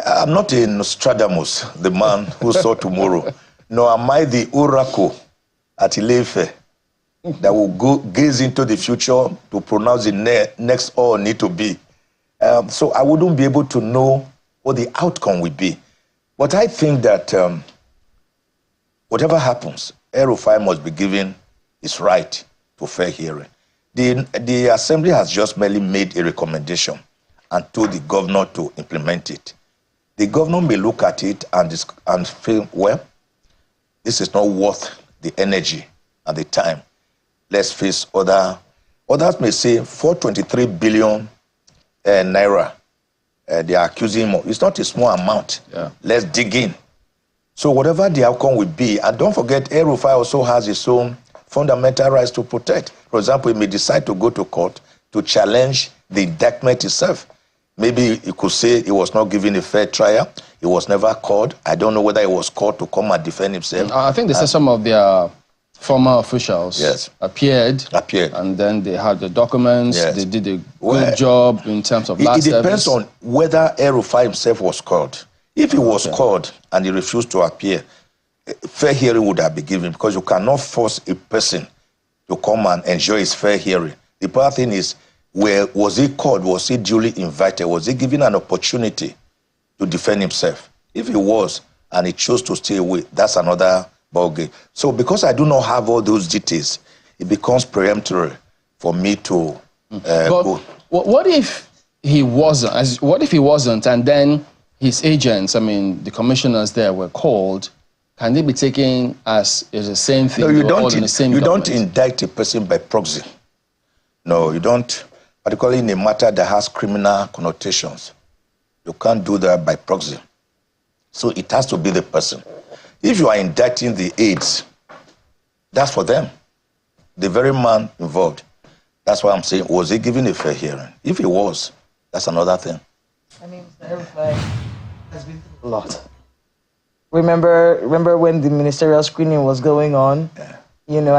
I'm not a Nostradamus, the man who saw tomorrow. Nor am I the oracle at Ile-Ife that will gaze into the future to pronounce the next all need to be. So I wouldn't be able to know what the outcome will be. But I think that whatever happens, El-Rufai must be given his right to fair hearing. The Assembly has just merely made a recommendation and told the governor to implement it. The governor may look at it and feel, well, this is not worth the energy and the time. Let's face others may say 423 billion naira. They are accusing him of. It's not a small amount. Yeah. Let's dig in. So whatever the outcome will be, and don't forget, El-Rufai also has his own fundamental rights to protect. For example, he may decide to go to court to challenge the indictment itself. Maybe he could say he was not given a fair trial. He was never called. I don't know whether he was called to come and defend himself. I think they said some of their former officials appeared, and then they had the documents. Yes. They did a good job in terms of last service. It depends on whether El-Rufai himself was called. If he was called and he refused to appear, fair hearing would have been given, because you cannot force a person to come and enjoy his fair hearing. The important thing is, where was he called? Was he duly invited? Was he given an opportunity to defend himself? If he was, and he chose to stay away, that's another ballgame. So because I do not have all those details, it becomes peremptory for me to go. What if he wasn't? What if he wasn't, and then his agents, I mean, the commissioners there were called? Can they be taken as the same thing? No, you don't indict a person by proxy. No, you don't, particularly in a matter that has criminal connotations. You can't do that by proxy. So it has to be the person. If you are indicting the aides, that's for them. The very man involved. That's why I'm saying, was he given a fair hearing? If he was, that's another thing. I mean, Mr. El-Rufai has been through a lot. Remember when the ministerial screening was going on? Yeah. You know,